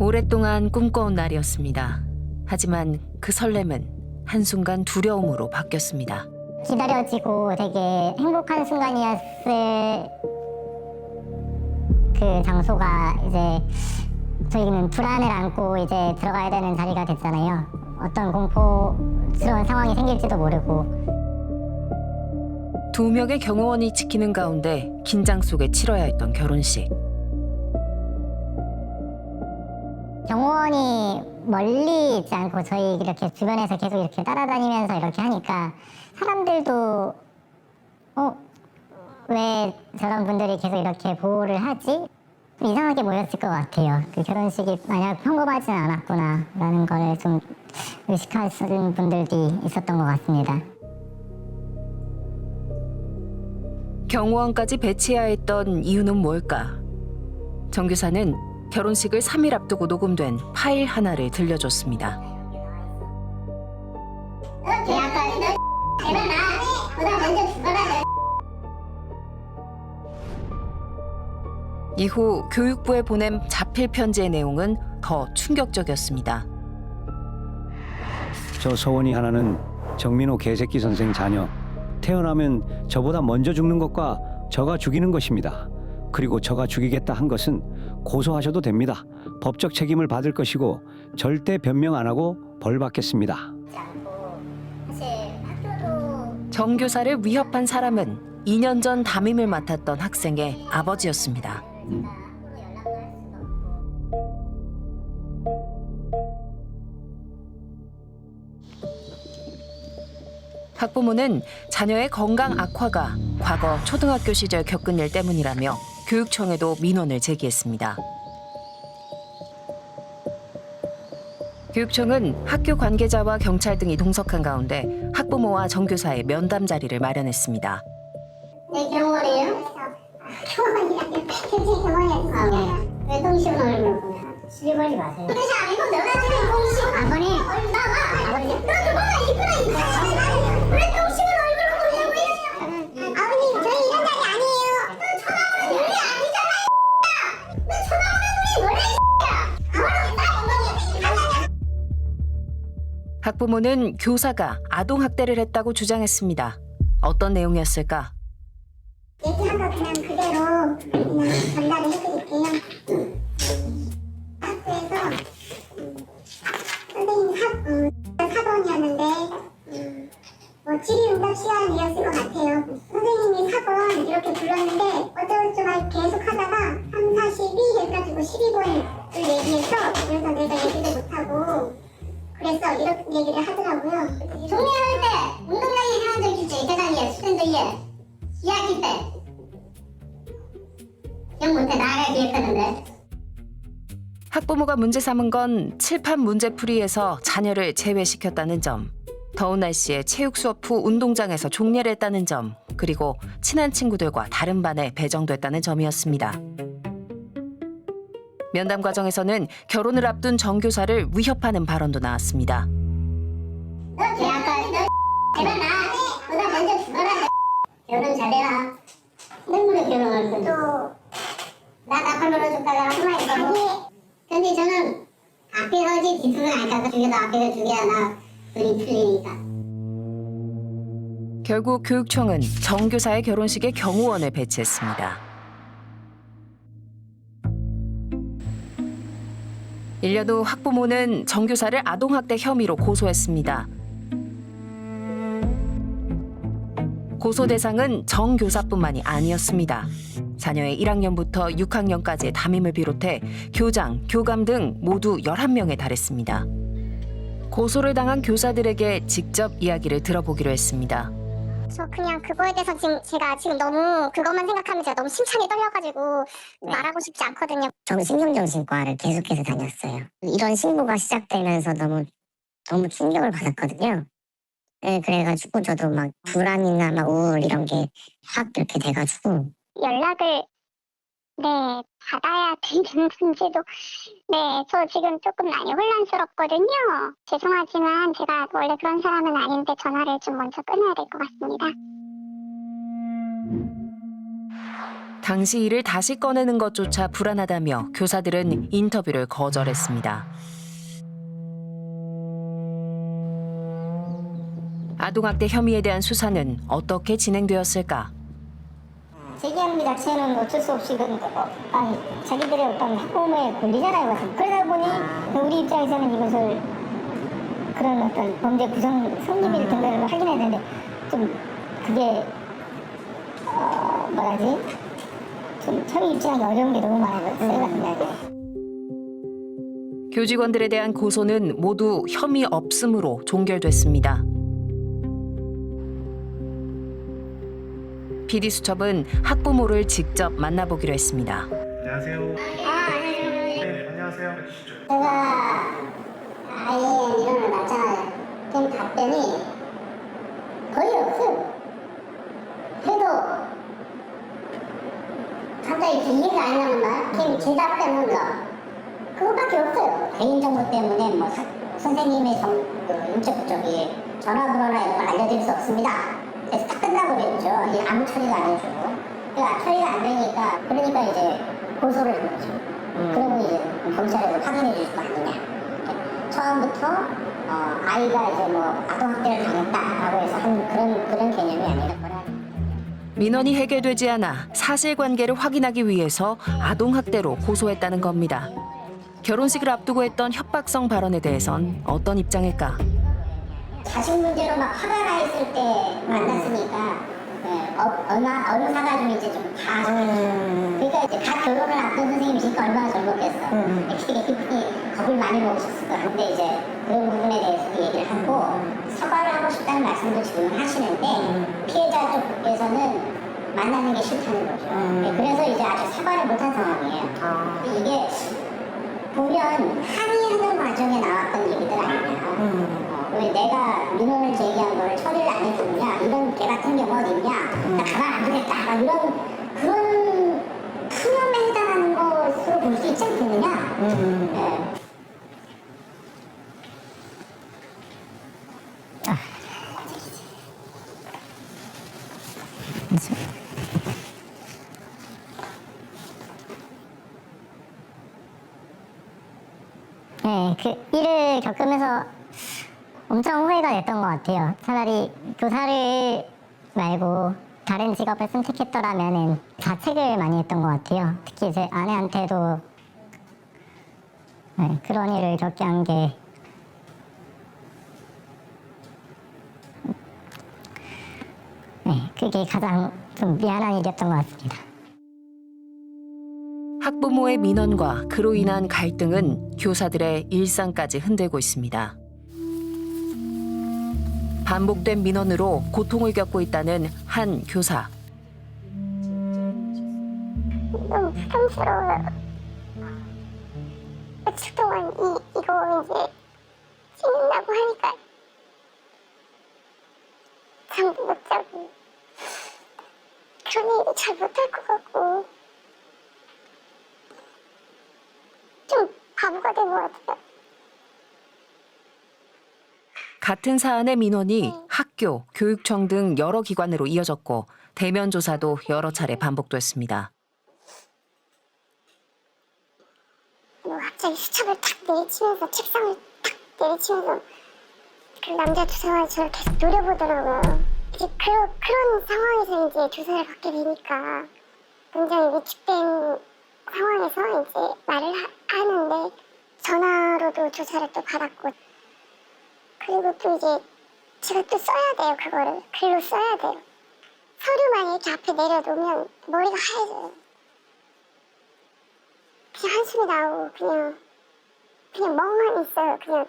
오랫동안 꿈꿔온 날이었습니다. 하지만 그 설렘은 한순간 두려움으로 바뀌었습니다. 기다려지고 되게 행복한 순간이었을 그 장소가 이제 저희는 불안을 안고 이제 들어가야 되는 자리가 됐잖아요. 어떤 공포스러운 상황이 생길지도 모르고. 2명의 경호원이 지키는 가운데 긴장 속에 치러야 했던 결혼식. 경호원이 멀리 있지 않고 저희 이렇게 주변에서 계속 이렇게 따라다니면서 이렇게 하니까 사람들도 왜 저런 분들이 계속 이렇게 보호를 하지? 좀 이상하게 모였을 것 같아요. 그 결혼식이 만약 평범하진 않았구나라는 걸 좀 의식하시는 분들이 있었던 것 같습니다. 경호원까지 배치해야 했던 이유는 뭘까? 정 교사는 결혼식을 3일 앞두고 녹음된 파일 하나를 들려줬습니다. 이후 교육부에 보낸 자필 편지의 내용은 더 충격적이었습니다. 저 서원이 하나는 정민호 개새끼 선생 자녀. 태어나면 저보다 먼저 죽는 것과 저가 죽이는 것입니다. 그리고 저가 죽이겠다 한 것은 고소하셔도 됩니다. 법적 책임을 받을 것이고 절대 변명 안 하고 벌 받겠습니다. 정 교사를 위협한 사람은 2년 전 담임을 맡았던 학생의 아버지였습니다. 학부모는 자녀의 건강 악화가 과거 초등학교 시절 겪은 일 때문이라며 교육청에도 민원을 제기했습니다. 교육청은 학교 관계자와 경찰 등이 동석한 가운데 학부모와 정 교사의 면담 자리를 마련했습니다. 네, 경호원이에요? 경호원이라뇨. 경호원이라뇨. 왜 동식은 얼굴로 시비 걸지 마세요. 그래서 아니고 너가 지금 동식. 아버님. 나와. 아버님. 너 그거나 이쁘라니까. 왜 동식은 얼굴로 보냐고요? 아버님, 저희 이런 자리 아니에요. 너 쳐다보는 눈이 아니잖아요. 너 쳐다보는 눈이 뭐래, 학부모는 교사가 아동학대를 했다고 주장했습니다. 어떤 내용이었을까? 얘기한 거 그냥 그대로 그냥 전달을 해드릴게요. 학교에서 선생님 사번이었는데 뭐 질의응답 시간이었을 것 같아요. 선생님이 4번 이렇게 불렀는데 어쩌고저쩌고 계속 하다가 3, 4, 12 해가지고 12번을 얘기해서 그래서 내가 얘기를 못하고 그래서 이렇게 얘기를 하더라고요. 종료할 때 운동장에 해한 적 있지? 계단위에 수련도에 이야기 때 영 못해 나를 기획하는데. 학부모가 문제 삼은 건 칠판 문제풀이에서 자녀를 제외시켰다는 점, 더운 날씨에 체육 수업 후 운동장에서 종례를 했다는 점, 그리고 친한 친구들과 다른 반에 배정됐다는 점이었습니다. 면담 과정에서는 결혼을 앞둔 정 교사를 위협하는 발언도 나왔습니다. 너 계약할 너 제발 나 너가 먼저 죽어라. 결혼 잘해라. 눈물에 결혼할 거죠. 나 나팔 불어줬다가 한마디. 근데 저는 앞에 서지 뒤쪽은 아니까 죽여도 앞에서 죽여야 나 둘이 풀리니까. 결국 교육청은 정 교사의 결혼식에 경호원을 배치했습니다. 1년 후 학부모는 정 교사를 아동학대 혐의로 고소했습니다. 고소 대상은 정 교사뿐만이 아니었습니다. 자녀의 1학년부터 6학년까지의 담임을 비롯해 교장, 교감 등 모두 11명에 달했습니다. 고소를 당한 교사들에게 직접 이야기를 들어보기로 했습니다. 저 그냥 그거에 대해서 제가 지금 너무 그것만 생각하면 제가 너무 심장이 떨려가지고 말하고 싶지 않거든요. 저는 신경정신과를 계속해서 다녔어요. 이런 신고가 시작되면서 너무 충격을 받았거든요. 네, 그래가지고 저도 막 불안이나 막 우울 이런 게 확 이렇게 돼가지고 연락을 받아야 되는지도 저 지금 조금 많이 혼란스럽거든요. 죄송하지만 제가 원래 그런 사람은 아닌데 전화를 좀 먼저 끊어야 될 것 같습니다. 당시 일을 다시 꺼내는 것조차 불안하다며 교사들은 인터뷰를 거절했습니다. 아동학대 혐의에 대한 수사는 어떻게 진행되었을까? 제기하는 게 자체는 어쩔 수 없이 자기들의 어떤 학부모의 권리잖아요. 그러다 보니 우리 입장에서는 이것을 그런 어떤 범죄 구성 성립일 등등을 확인해야 되는데 좀 그게 좀 처리 입장이 어려운 게 너무 많아요. 교직원들에 대한 고소는 모두 혐의 없음으로 종결됐습니다. PD수첩은 학부모를 직접 만나보기로 했습니다. 안녕하세요. 네, 안녕하세요. 제가 아이의 민원을 받잖아요. 그럼 답변이 거의 없어요. 해도 갑자기 이해가 안 나는 말, 그냥 제 답변은 그거밖에 없어요. 개인정보 때문에 선생님의 인적 쪽이 전화번호나 이런 걸 알려드릴 수 없습니다. 그래서 딱 끝나버렸죠. 아무 처리가 안 해주고. 그러니까 처리가 안 되니까, 그러니까 이제 고소를 한 거죠. 그러고 이제 경찰에서 확인해 주실 거 아니냐. 처음부터 아이가 이제 아동학대를 당했다라고 해서 한 그런 개념이 아니라 민원이 해결되지 않아 사실관계를 확인하기 위해서 아동학대로 고소했다는 겁니다. 결혼식을 앞두고 했던 협박성 발언에 대해선 어떤 입장일까? 자식 문제로 막 화가 나 있을 때 만났으니까 어느 사가 좀 이제 좀 다 그러니까 이제 갓 결혼을 앞둔 선생님이시니까 얼마나 젊었겠어. 되게 깊이 겁을 많이 먹으셨을 것 같은데 이제 그런 부분에 대해서 얘기를 하고 사과를 하고 싶다는 말씀도 지금 하시는데 피해자 쪽에서는 만나는 게 싫다는 거죠. 그래서 이제 아직 사과를 못한 상황이에요. 이게 보면 항의하는 과정에 나왔던 얘기들 아니냐. 왜 내가 민원을 제기한 걸 처리를 안 해주느냐, 이런 개 같은 경우 어딨냐, 나 가만 안 두겠다, 막 그런 푸념에 해당하는 것으로 볼 수 있지 않겠느냐. 네. 네, 그 일을 겪으면서 엄청 후회가 됐던 것 같아요. 차라리 교사를 말고 다른 직업을 선택했더라면 자책을 많이 했던 것 같아요. 특히 제 아내한테도 그런 일을 겪게 한 게 그게 가장 좀 미안한 일이었던 것 같습니다. 학부모의 민원과 그로 인한 갈등은 교사들의 일상까지 흔들고 있습니다. 반복된 민원으로 고통을 겪고 있다는 한 교사. 너무 부담스러워요. 며칠 동안 이거 이제 찍는다고 하니까 잠도 못 자고 그런 일도 잘 못할 것 같고 좀 바보가 된 것 같아요. 같은 사안의 민원이 학교, 교육청 등 여러 기관으로 이어졌고 대면 조사도 여러 차례 반복됐습니다. 갑자기 수첩을 탁 내리치면서 책상을 탁 내리치면서 그 남자 조사관이 저를 계속 노려보더라고요. 이제 그런 상황에서 이제 조사를 받게 되니까 굉장히 위축된 상황에서 이제 말을 하는데 전화로도 조사를 또 받았고 그리고 또 이제 제가 또 써야 돼요. 그거를 글로 써야 돼요. 서류만 이렇게 앞에 내려놓으면 머리가 하얘져요. 그냥 한숨이 나오고 그냥 멍하니 있어요. 그냥.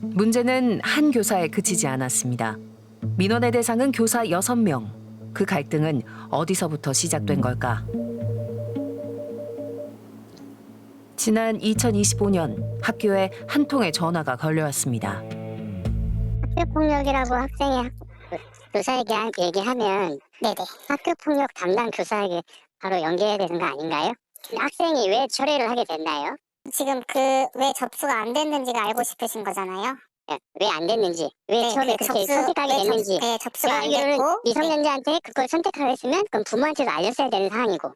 문제는 한 교사에 그치지 않았습니다. 민원의 대상은 교사 6명. 그 갈등은 어디서부터 시작된 걸까? 지난 2025년 학교에 한 통의 전화가 걸려왔습니다. 학교폭력이라고 학생이 교사에게 얘기하면 학교폭력 담당 교사에게 바로 연계해야 되는 거 아닌가요? 학생이 왜 철회를 하게 됐나요? 지금 왜 접수가 안 됐는지가 알고 싶으신 거잖아요. 왜 안 됐는지, 왜 처음에 그렇게 선택하게 됐는지. 접수가 안 제가 알기로는 됐고 미성년자한테 그걸 선택하려 했으면 그럼 부모한테도 알렸어야 되는 상황이고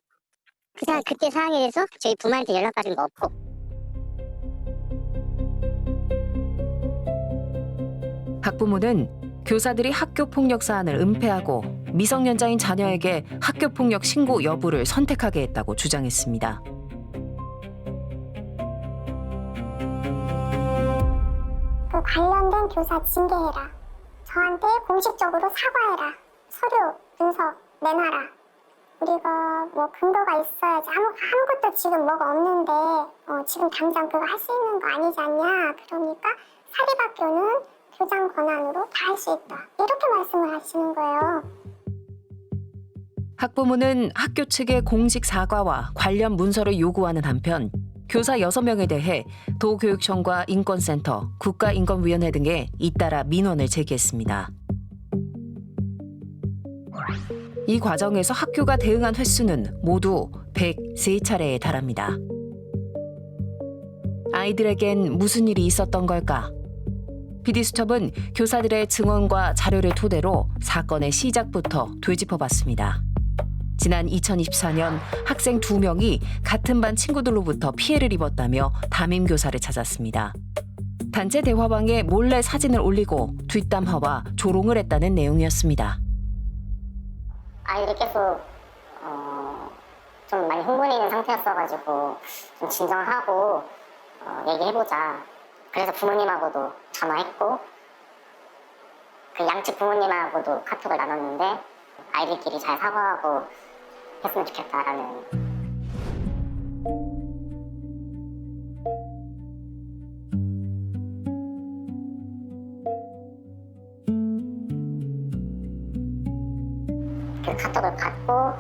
그때 상황에 대해서 저희 부모한테 연락받은 거 없고. 학부모는 교사들이 학교 폭력 사안을 은폐하고 미성년자인 자녀에게 학교 폭력 신고 여부를 선택하게 했다고 주장했습니다. 그 관련된 교사 징계해라. 저한테 공식적으로 사과해라. 서류 분석 내놔라. 우리가 뭐 근거가 있어야지. 아무것도 지금 뭐가 없는데 지금 당장 그거 할 수 있는 거 아니지 않냐. 그러니까 사립학교는 교장 권한으로 다 할 수 있다. 이렇게 말씀을 하시는 거예요. 학부모는 학교 측의 공식 사과와 관련 문서를 요구하는 한편 교사 6명에 대해 도교육청과 인권센터, 국가인권위원회 등에 잇따라 민원을 제기했습니다. 이 과정에서 학교가 대응한 횟수는 모두 103차례에 달합니다. 아이들에겐 무슨 일이 있었던 걸까? PD수첩은 교사들의 증언과 자료를 토대로 사건의 시작부터 되짚어봤습니다. 지난 2024년 학생 2명이 같은 반 친구들로부터 피해를 입었다며 담임교사를 찾았습니다. 단체 대화방에 몰래 사진을 올리고 뒷담화와 조롱을 했다는 내용이었습니다. 아이들이 계속 좀 많이 흥분해 있는 상태였어가지고 좀 진정하고 얘기해보자. 그래서 부모님하고도 전화했고 그 양측 부모님하고도 카톡을 나눴는데 아이들끼리 잘 사과하고 했으면 좋겠다라는. 그 카톡을 받고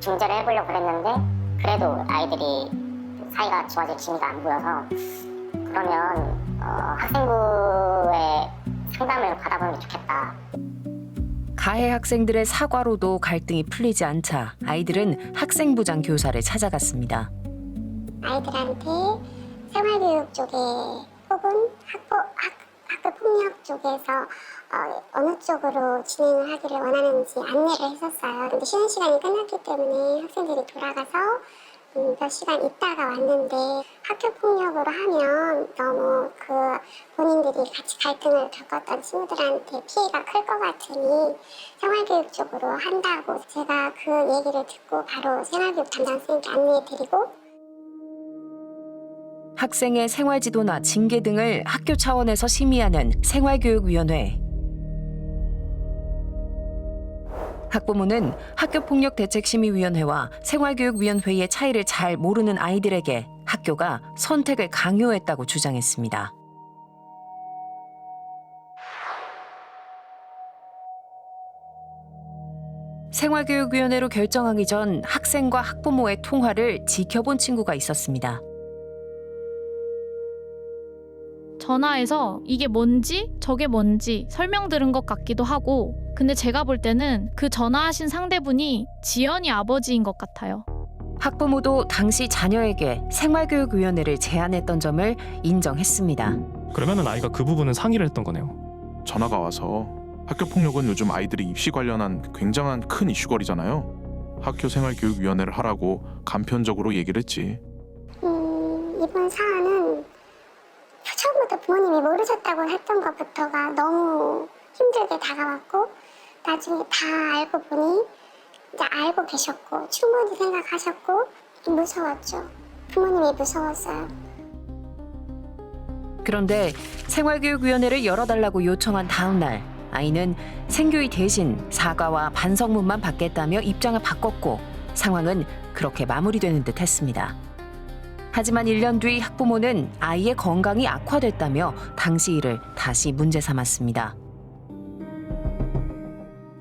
중재를 해보려고 그랬는데 그래도 아이들이 사이가 좋아질 기미가 안 보여서 그러면 학생부의 상담을 받아보는 게 좋겠다. 가해 학생들의 사과로도 갈등이 풀리지 않자 아이들은 학생부장 교사를 찾아갔습니다. 아이들한테 생활교육 쪽에 혹은 학교 폭력 쪽에서 어느 쪽으로 진행을 하기를 원하는지 안내를 했었어요. 근데 쉬는 시간이 끝났기 때문에 학생들이 돌아가서 몇 시간 있다가 왔는데 학교 폭력으로 하면 너무 그 본인들이 같이 갈등을 겪었던 친구들한테 피해가 클 것 같으니 생활교육 쪽으로 한다고 제가 그 얘기를 듣고 바로 생활교육 담당 선생님께 안내해드리고 학생의 생활지도나 징계 등을 학교 차원에서 심의하는 생활교육위원회. 학부모는 학교폭력대책심의위원회와 생활교육위원회의 차이를 잘 모르는 아이들에게 학교가 선택을 강요했다고 주장했습니다. 생활교육위원회로 결정하기 전 학생과 학부모의 통화를 지켜본 친구가 있었습니다. 전화해서 이게 뭔지 저게 뭔지 설명 들은 것 같기도 하고 근데 제가 볼 때는 그 전화하신 상대분이 지연이 아버지인 것 같아요. 학부모도 당시 자녀에게 생활교육위원회를 제안했던 점을 인정했습니다. 그러면은 아이가 그 부분은 상의를 했던 거네요. 전화가 와서 학교 폭력은 요즘 아이들이 입시 관련한 굉장한 큰 이슈거리잖아요. 학교 생활교육위원회를 하라고 간편적으로 얘기를 했지. 이번 사안은 처음부터 부모님이 모르셨다고 했던 것부터가 너무 힘들게 다가왔고 나중에 다 알고 보니 이제 알고 계셨고 충분히 생각하셨고 무서웠죠. 부모님이 무서웠어요. 그런데 생활교육위원회를 열어달라고 요청한 다음 날 아이는 생교위 대신 사과와 반성문만 받겠다며 입장을 바꿨고 상황은 그렇게 마무리되는 듯 했습니다. 하지만 1년 뒤 학부모는 아이의 건강이 악화됐다며 당시 일을 다시 문제 삼았습니다.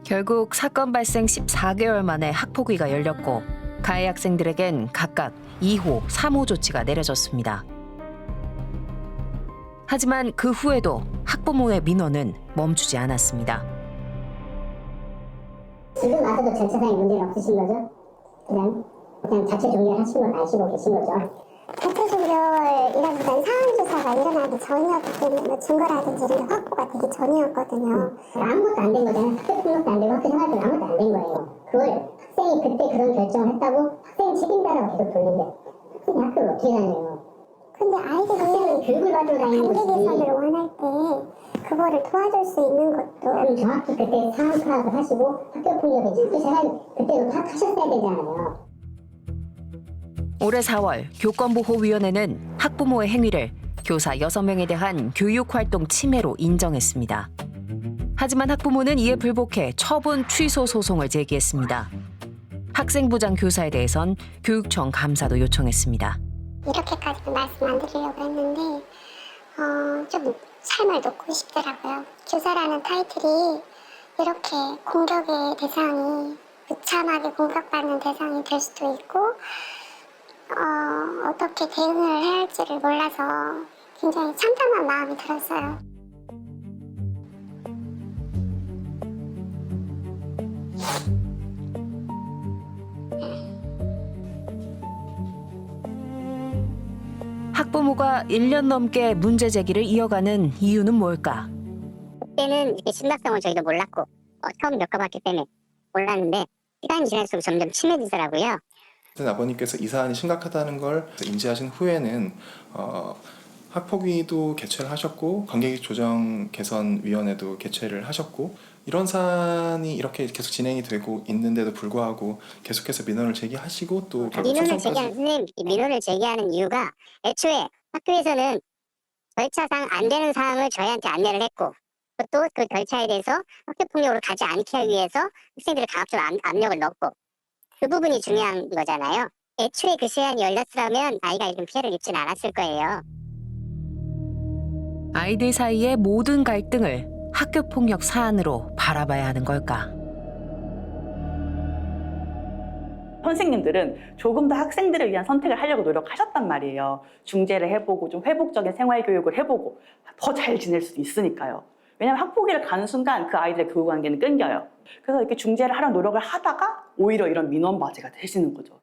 결국 사건 발생 14개월 만에 학폭위가 열렸고 가해 학생들에겐 각각 2호, 3호 조치가 내려졌습니다. 하지만 그 후에도 학부모의 민원은 멈추지 않았습니다. 지금 와서도 전체상의 문제는 없으신 거죠? 그냥 자체 종결하신 건 아시고 계신 거죠? 자체 종결 이런 상황 조사가 일어나기 전이었기 때문에 뭐 증거라든지 이런 게 확보가 되기 전이었거든요. 아무것도 안 된 거잖아요. 학교폭력도 안 되고 학교 생활도 아무것도 안 된 거예요. 그걸 학생이 그때 그런 결정을 했다고 학생 책임자라고 계속 돌리는데 학생이 학교를 어떻게 다녀요? 근데 아이들 학생은 교육을 받으러 다니는 관계 거지. 개선을 원할 때 그거를 도와줄 수 있는 것도 그럼 정확히 그때 상황 파악을 하시고 학교폭력인지 학교 생활 그때도 파악하셨어야 되잖아요. 올해 4월 교권보호위원회는 학부모의 행위를 교사 6명에 대한 교육활동 침해로 인정했습니다. 하지만 학부모는 이에 불복해 처분 취소 소송을 제기했습니다. 학생부장 교사에 대해선 교육청 감사도 요청했습니다. 이렇게까지는 말씀 안 드리려고 했는데 좀 삶을 놓고 싶더라고요. 교사라는 타이틀이 이렇게 공격의 대상이 무참하게 공격받는 대상이 될 수도 있고 어떻게 대응을 해야 할지를 몰라서 굉장히 참담한 마음이 들었어요. 학부모가 1년 넘게 문제 제기를 이어가는 이유는 뭘까? 그때는 이렇게 심각성을 저희도 몰랐고 처음 겪어봤기 때문에 몰랐는데 시간이 지날수록 점점 심해지더라고요. 아버님께서 이 사안이 심각하다는 걸 인지하신 후에는 학폭위도 개최를 하셨고 관계기록 조정 개선위원회도 개최를 하셨고 이런 사안이 이렇게 계속 진행이 되고 있는데도 불구하고 계속해서 민원을 제기하시고 또 결국 민원을 소송까지 제기하는 선생님, 이 민원을 제기하는 이유가 애초에 학교에서는 절차상 안 되는 사항을 저희한테 안내를 했고 또 그 절차에 대해서 학교폭력으로 가지 않게 하기 위해서 학생들을 강압적으로 압력을 넣고 그 부분이 중요한 거잖아요. 애초에 그 시간이 열렸으면 아이가 이런 피해를 입지는 않았을 거예요. 아이들 사이의 모든 갈등을 학교폭력 사안으로 바라봐야 하는 걸까? 선생님들은 조금 더 학생들을 위한 선택을 하려고 노력하셨단 말이에요. 중재를 해보고 좀 회복적인 생활 교육을 해보고 더 잘 지낼 수도 있으니까요. 왜냐하면 학폭위를 가는 순간 그 아이들의 교육 관계는 끊겨요. 그래서 이렇게 중재를 하려는 노력을 하다가 오히려 이런 민원 맞이가 되시는 거죠.